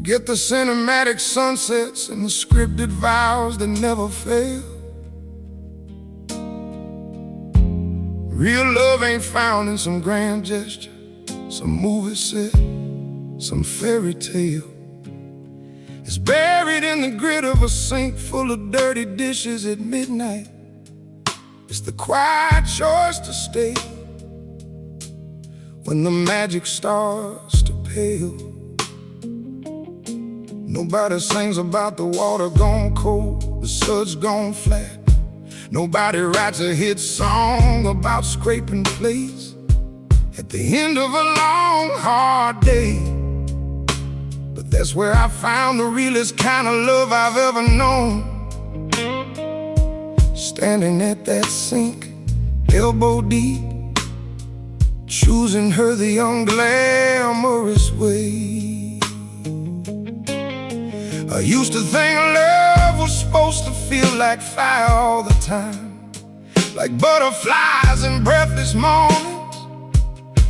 Forget the cinematic sunsets and the scripted vows that never fail. Real love ain't found in some grand gesture, some movie set, some fairy tale. It's buried in the grit of a sink full of dirty dishes at midnight. It's the quiet choice to stay when the magic starts to pale. Nobody sings about the water gone cold, the suds gone flat. Nobody writes a hit song about scraping plates at the end of a long, hard day. But that's where I found the realest kind of love I've ever known. Standing at that sink, elbow deep, choosing her the unglamorous way. I used to think love was supposed to feel like fire all the time, like butterflies and breathless mornings,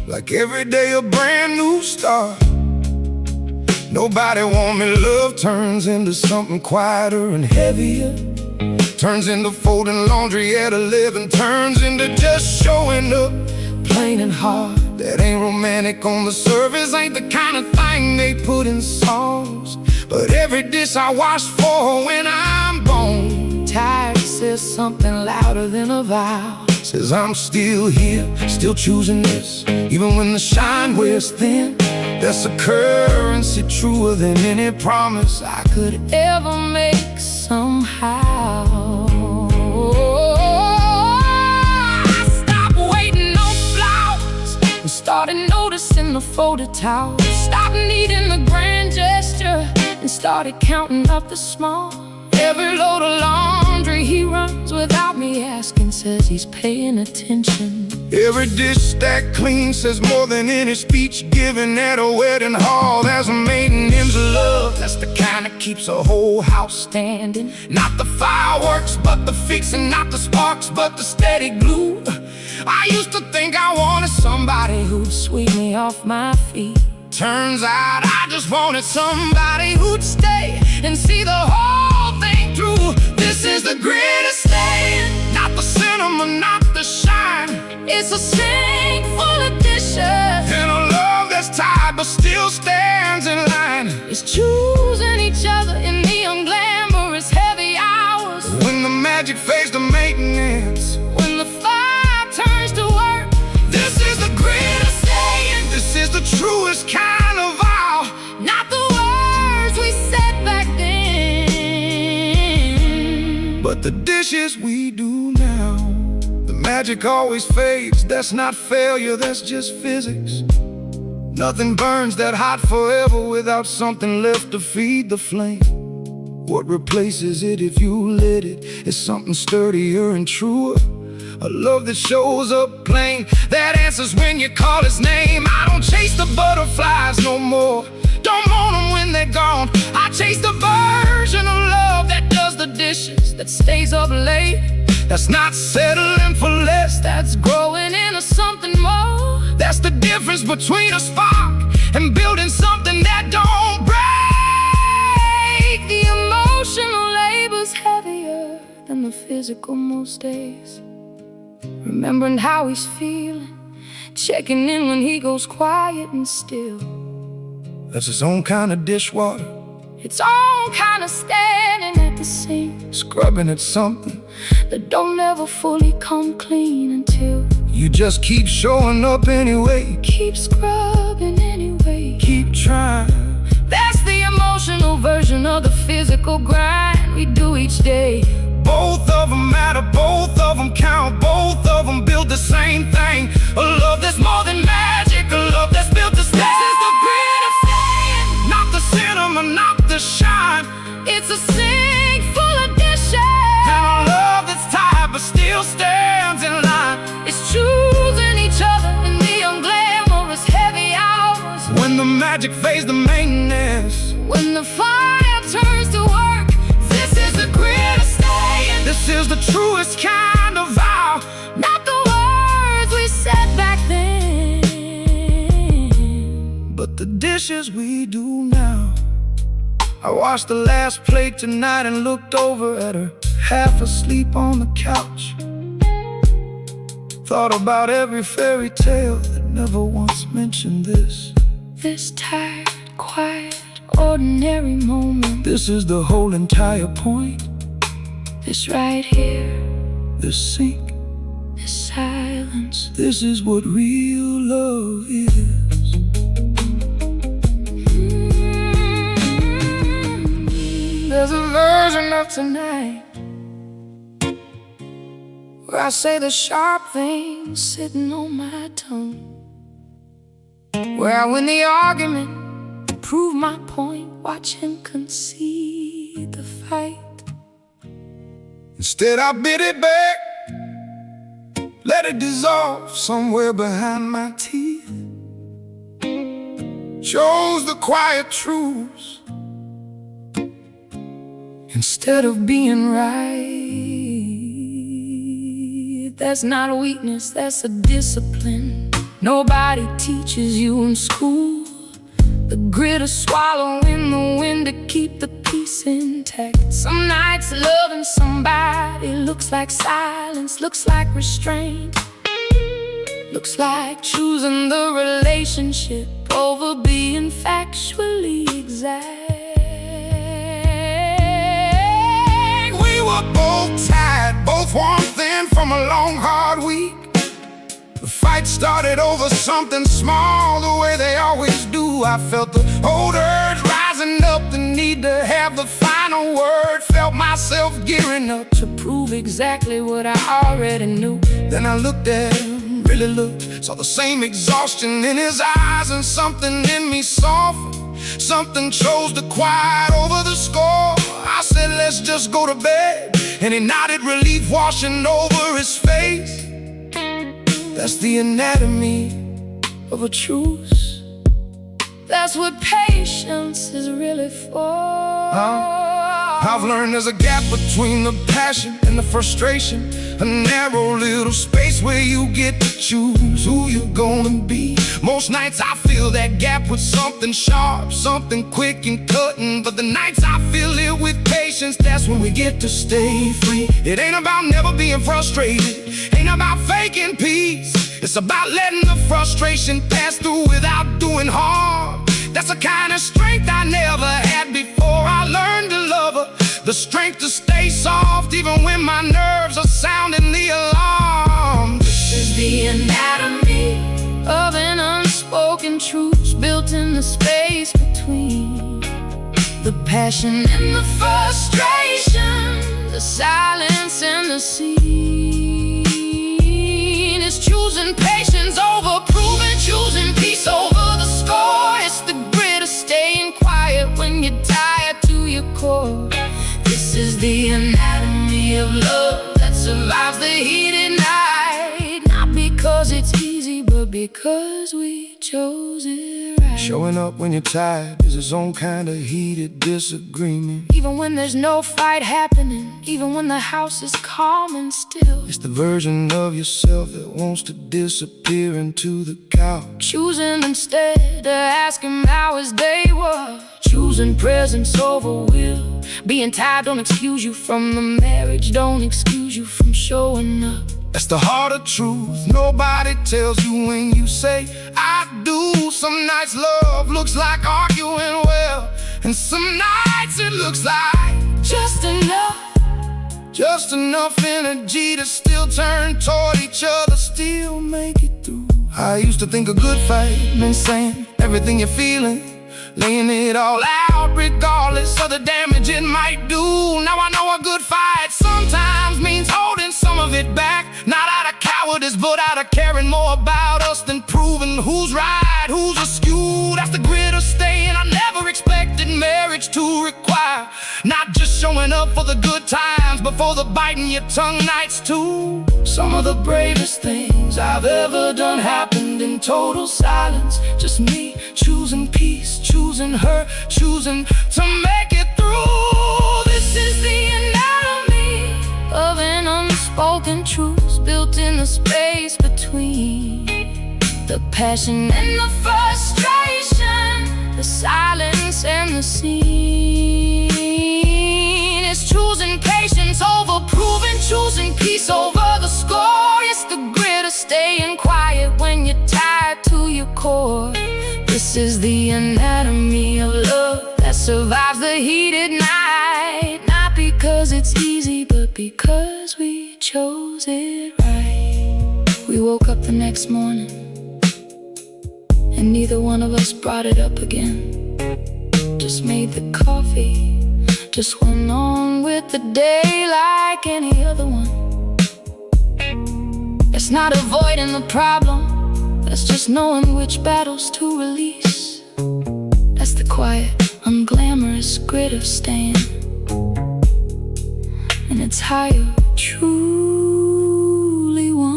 like every day a brand new start. Nobody warned me love turns into something quieter and heavier, turns into folding laundry at 11, turns into just showing up plain and hard. That ain't romantic on the surface, ain't the kind of thing they put in songs. But every dish I wash for when I'm gone, tired says something louder than a vow. Says I'm still here, still choosing this, even when the shine wears thin. That's a currency truer than any promise I could ever make somehow. I stopped waiting on flowers and started noticing the folded towels. Stopped needing the grand gesture and started counting up the small. Every load of laundry he runs without me asking, says he's paying attention. Every dish stacked clean says more than any speech given at a wedding hall. There's a maiden hymns of love, that's the kind that keeps a whole house standing. Not the fireworks, but the fixing, not the sparks, but the steady glue. I used to think I wanted somebody who'd sweep me off my feet. Turns out I just wanted somebody who'd stay and see the whole thing through. This is the greatest thing, not the cinema, not the shine. It's a sink full of dishes and a love that's tired but still stands in line. It's choosing each other in the unglamorous heavy hours, when the magic fades to maintenance, when the fire turns to work. This is the greatest thing, this is the truest kind of vow, not the words we said back then, but the dishes we do now. The magic always fades, that's not failure, that's just physics. Nothing burns that hot forever without something left to feed the flame. What replaces it if you lit it is something sturdier and truer. A love that shows up plain, that answers when you call its name. I don't chase the butterflies no more, don't mourn them when they're gone. I chase the version of love that does the dishes, that stays up late, that's not settling for less, that's growing into something more. That's the difference between a spark and building something that don't break. The emotional labor's heavier than the physical most days. Remembering how he's feeling, checking in when he goes quiet and still. That's his own kind of dishwater, its own kind of standing at the sink, scrubbing at something that don't ever fully come clean until you just keep showing up anyway. Keep scrubbing anyway, keep trying. That's the emotional version of the physical grind we do each day. Both of them matter, both of them count, both of them build the same thing. A love that's more than magic, a love that's built to stay. This is the greatest thing, not the cinema, not the shine. It's a sink full of dishes and a love that's tired but still stands in line. It's choosing each other in the unglamorous heavy hours, when the magic fades to maintenance, when the fire turns to work. This is the greatest thing, this is the truest kind of vow, not the words we said back then, but the dishes we do now. I watched the last plate tonight and looked over at her, half asleep on the couch. Thought about every fairy tale that never once mentioned this. This tired, quiet, ordinary moment. This is the whole entire point. This right here, This sync, this silence. this is what real love is. There's a version of tonight where I say the sharp things sitting on my tongue, where I win the argument, prove my point, watch him concede the fight. Instead I bit it back, let it dissolve somewhere behind my teeth. Chose the quiet truce Instead of being right. That's not a weakness, that's a discipline nobody teaches you in school. The grit of swallowing the wind to keep the peace intact. Some nights loving somebody looks like silence, looks like restraint, looks like choosing the relationship over being factually exact. We were both tired, both warm thin from a long hard week. The fight started over something small, the way they always do. I felt the old urge rising up, the need to have the final word. Felt myself gearing up To prove exactly what I already knew. Then I looked at him, really looked, saw the same exhaustion in his eyes, and something in me softened. Something chose the quiet over the score. I said, let's just go to bed, and he nodded, relief washing over his face. That's the anatomy of a truce. That's what patience is really for. I've learned there's a gap between the passion and the frustration, a narrow little space where you get to choose who you're gonna be. Most nights I fill that gap with something sharp, something quick and cutting. But the nights I fill it with patience, that's when we get to stay free. It ain't about never being frustrated, ain't about faking peace. It's about letting the frustration pass through without doing harm. That's the kind of strength I never had before I learned to love her. The strength to stay soft even when my nerves are sounding the alarm. This is the anatomy of an unspoken truce, built in the space between the passion and the frustration, the silence and the scene. It's choosing patience over proving, choosing peace over the score. It's the grit of staying quiet when you're tired to your core. This is the anatomy of love that survives the heated night. Not because it's easy, but because we chose it right. Showing up when you're tired is its own kind of heated disagreement. Even when there's no fight happening, even when the house is calm and still. It's the version of yourself that wants to disappear into the couch. Choosing instead to ask him how his day was. Choosing presence over will. Being tired don't excuse you from the marriage, don't excuse you from showing up. That's the heart of truth nobody tells you when you say I do. Some nights love looks like arguing well, and some nights it looks like Just enough. just enough energy to still turn toward each other, still make it through. I used to think a good fight meant saying everything you're feeling, laying it all out regardless of the damage it might do. Now I know a good fight sometimes means holding some of it back, not out of cowardice but out of caring more about us than proving who's right, who's askew. That's the grit of staying. I never expected marriage to require not just showing up for the good times, but for the biting your tongue nights too. Some of the bravest things I've ever done happened in total silence. Just me choosing peace, choosing her, choosing to make it through. This is the anatomy of an unspoken truce, built in the space between the passion and the frustration, the silence and the scene. It's choosing patience over proving, choosing peace over the score. It's the grit of staying quiet when you're tired to your core. This is the anatomy of love that survives the heated night. Not because it's easy, but because we chose it right. We woke up the next morning, and neither one of us brought it up again. Just made the coffee, just went on with the day like any other one. It's not avoiding the problem, that's just knowing which battles to release. That's the quiet, unglamorous grit of staying. And it's how you truly won.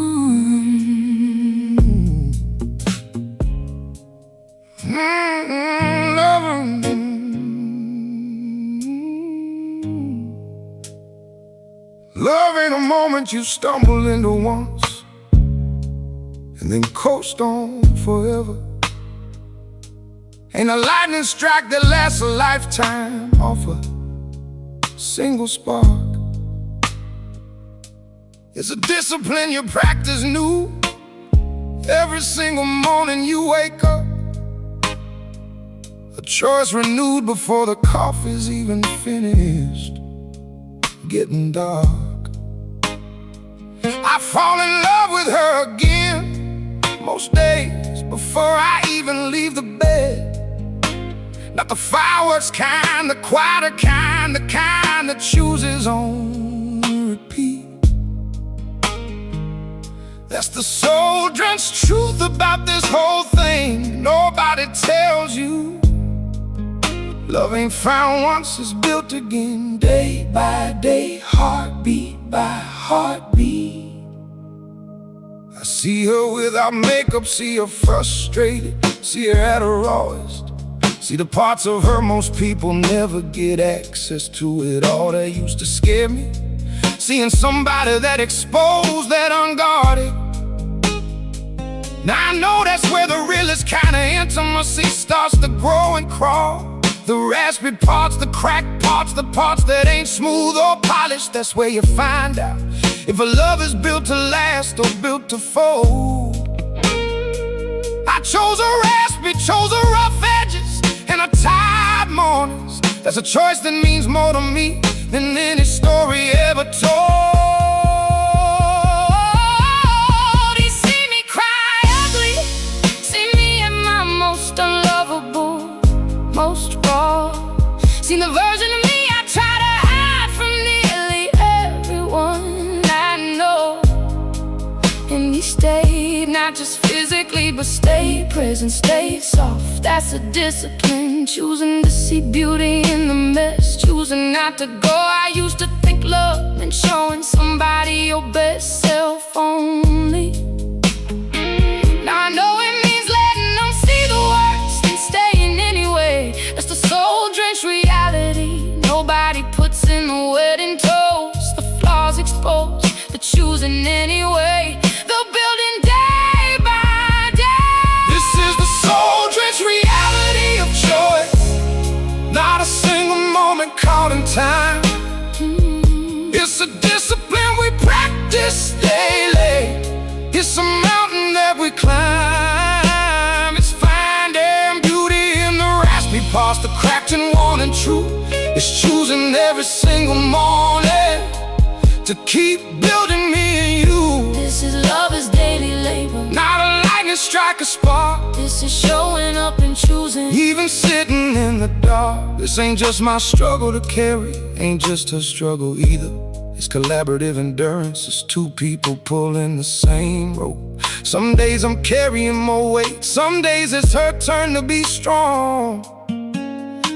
Love ain't a moment you stumble into once and then coast on forever. Ain't a lightning strike that lasts a lifetime off a single spark. It's a discipline you practice new every single morning you wake up. A choice renewed before the coffee's even finished getting dark. I fall in love with her again most days before I even leave the bed. Not the fireworks kind, the quieter kind, the kind that chooses on repeat. That's the soul-drenched truth about this whole thing nobody tells you. Love ain't found once, it's built again, day by day, heartbeat by heartbeat. I see her without makeup, see her frustrated, see her at her rawest. See the parts of her most people never get access to it all that used to scare me. Seeing somebody that exposed, that unguarded. Now I know that's where the realest kind of intimacy starts to grow and crawl. The raspy parts, the cracked parts, the parts that ain't smooth or polished. That's where you find out if a love is built to last or built to fold. I chose a raspy, chose a rough edges and a tired mornings. That's a choice that means more to me than any story ever told. He see me cry ugly, see me at my most unlovable, most raw. Seen the version of me I try to hide from nearly everyone I know. And he stayed, not just physically, but stayed present, stayed soft. That's a discipline, choosing to see beauty in the mess, choosing not to go. I used to think love meant showing somebody your best self only. Now I know it means letting them see the worst and staying anyway. That's the soul-drenched reality nobody puts in the wedding toast. The flaws exposed, the choosing anyway, the building day by day. This is the soul-drenched reality of choice, not a single moment caught in time. It's a discipline we practice daily. It's a mountain that we climb. It's finding beauty in the raspy parts, the cracked and worn and true. It's choosing every single morning to keep building me and you. This is love is daily labor, not a lightning strike, a spark. This is showing up and choosing, even sitting in the dark. This ain't just my struggle to carry, ain't just her struggle either. It's collaborative endurance, it's two people pulling the same rope. Some days I'm carrying more weight, some days it's her turn to be strong.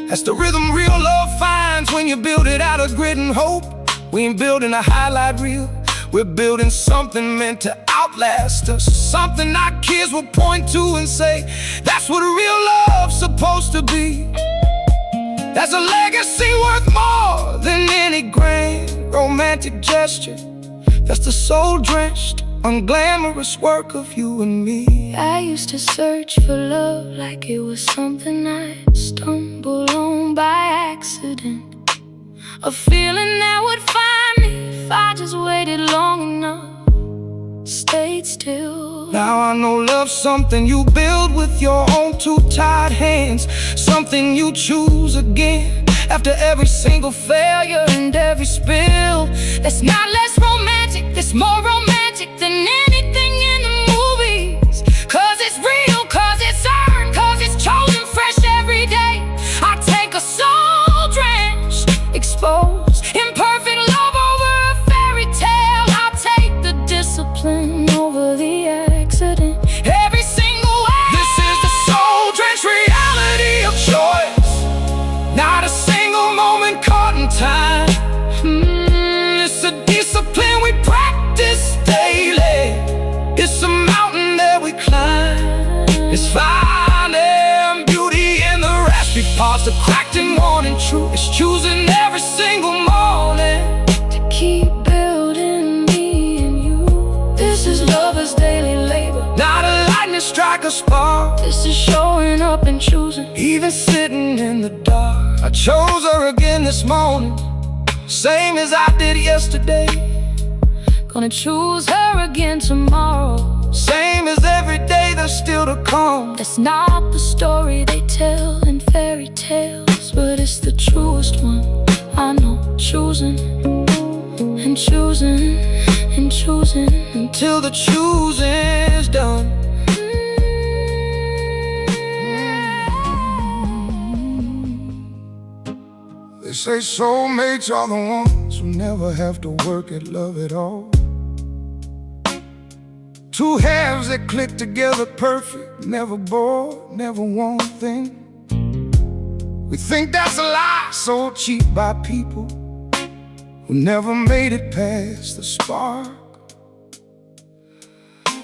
That's the rhythm real love finds when you build it out of grit and hope. We ain't building a highlight reel, we're building something meant to outlast us. Something our kids will point to and say, that's what real love's supposed to be. That's a legacy worth more than any grand romantic gesture. That's the soul-drenched, unglamorous work of you and me. I used to search for love like it was something I'd stumble on by accident, a feeling that would find me if I just waited long enough, stayed still. Now I know love's something you build with your own two tied hands, something you choose again after every single failure and every spill. That's not less romantic, that's more romantic than anything in the movies. Cause it's real, cause it's earned, cause it's chosen fresh every day. I take a soul-drenched, exposed, imperfect love over a fairy tale. I take the discipline over the accident every single way. This is the soul-drenched reality of choice, not a single moment caught in time. It's a discipline we practice daily. It's a mountain that we climb. It's finding beauty in the raspy parts, the cracked and worn and true. It's choosing every single morning to keep building me and you. This is lover's daily labor, not a lightning strike, a spark. this is showing up and choosing. Even sitting in the dark, I chose her again this morning, same as I did yesterday. Gonna choose her again tomorrow, same as every day that's still to come. that's not the story they tell in fairy tales, but it's the truest one. I know, choosing and choosing and choosing Till the choosing is done. They say soulmates are the ones who never have to work at love at all. Two halves that click together perfect, never bored, never one thing. We think that's a lie, sold cheap by people who never made it past the spark.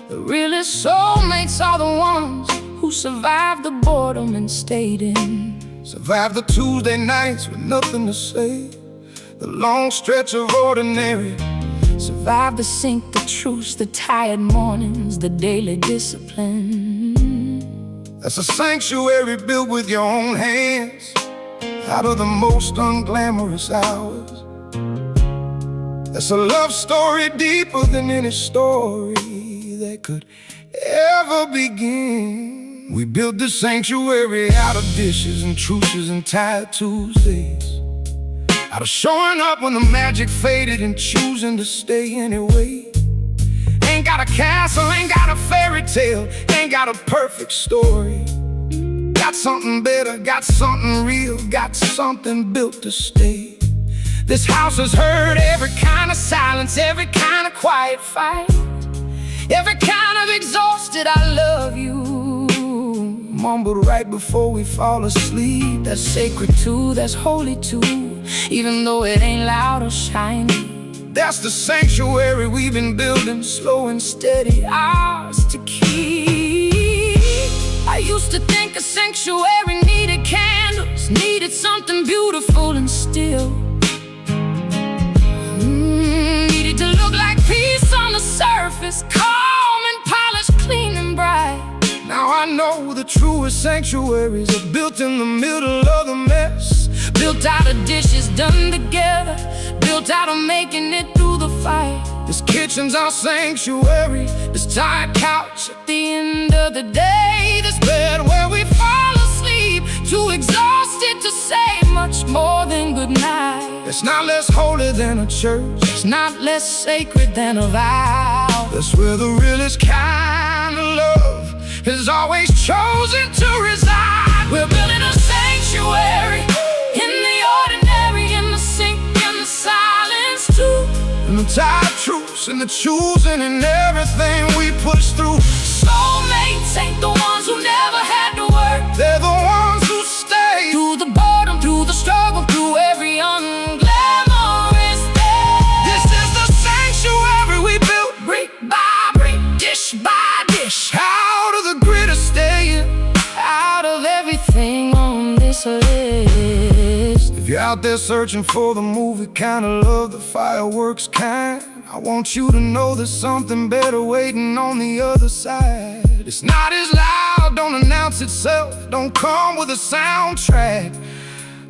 The realest soulmates are the ones who survived the boredom and stayed in. Survive the Tuesday nights with nothing to say, the long stretch of ordinary. Survive the sink, the truce, the tired mornings, the daily discipline. That's a sanctuary built with your own hands, out of the most unglamorous hours. That's a love story deeper than any story that could ever begin. We built this sanctuary out of dishes and truces and tired Tuesdays, out of showing up when the magic faded and choosing to stay anyway. Ain't got a castle, ain't got a fairy tale, ain't got a perfect story. Got something better, got something real, got something built to stay. This house has heard every kind of silence, every kind of quiet fight, every kind of exhausted I love you mumbled right before we fall asleep. That's sacred too, that's holy too, even though it ain't loud or shiny. That's the sanctuary we've been building, slow and steady, ours to keep. I used to think a sanctuary needed candles, needed something beautiful and still. Needed to look like peace on the surface, calm and polished, clean and bright. Now I know the truest sanctuaries are built in the middle of the mess, built out of dishes done together, built out of making it through the fight. This kitchen's our sanctuary, this tired couch At the end of the day, this bed where we fall asleep, too exhausted to say much more than goodnight. it's not less holy than a church, It's not less sacred than a vow. that's where the realest kind of love has always chosen to reside. We're building a sanctuary in the ordinary, in the sink, in the silence too. And the tired truce and the choosing and everything we push through. Soulmates ain't the ones who never had to work, They're the ones who stay through the boredom, through the struggle, through every unglamorous day. This is the sanctuary we built, Brick by brick, dish by dish, out of the grid of staying. out of everything on this list. If you're out there searching for the movie kind of love, the fireworks kind, I want you to know there's something better waiting on the other side. It's not as loud, don't announce itself, don't come with a soundtrack,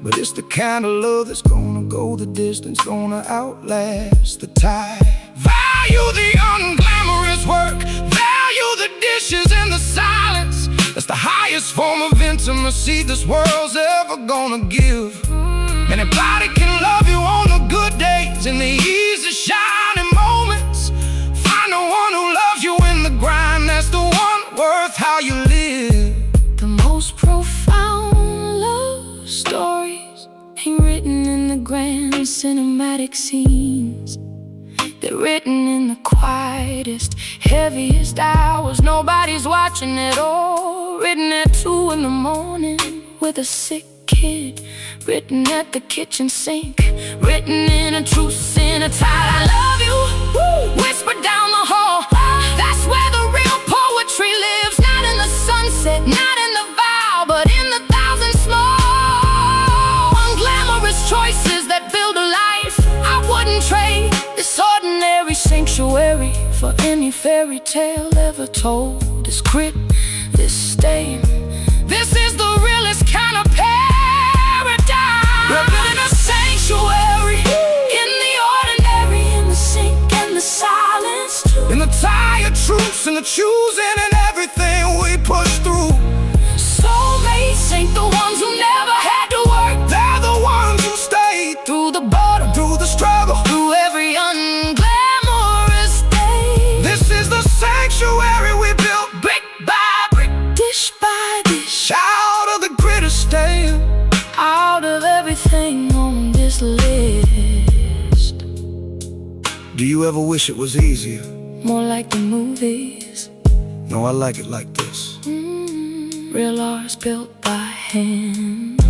but it's the kind of love that's gonna go the distance, gonna outlast the tide. Value the unglamorous work, value the dishes and the silence. That's the highest form of intimacy this world's ever gonna give. Anybody can love you on the good days and the easy shining moments. Find the one who loves you in the grind, that's the one worth how you live. The most profound love stories ain't written in the grand cinematic scenes. They're written in the quietest, heaviest hours. Nobody's watching at all. Written at 2 in the morning with a sick kid. Written at the kitchen sink. Written in a truce in a tie. I love you, whispered down the hall. That's where the real poetry lives. Not in the sunset, not in the vow, but in the thousand small unglamorous choices that build a life I wouldn't trade. This ordinary sanctuary for any fairy tale ever told. This grit, this stain, this is the realest kind of paradise. We're building a sanctuary in the ordinary, in the sink and the silence too. In the tired truce and the choosing and everything we push through. Soulmates ain't the ones who never had to work. They're the ones who stayed Through the boredom, through the struggle, through every unglamorous day. This is the sanctuary we built, Brick by brick, dish by dish, out of the grit of stale. out of everything on this list. Do you ever wish it was easier? More like the movies. No, I like it like this. Real art's built by hand.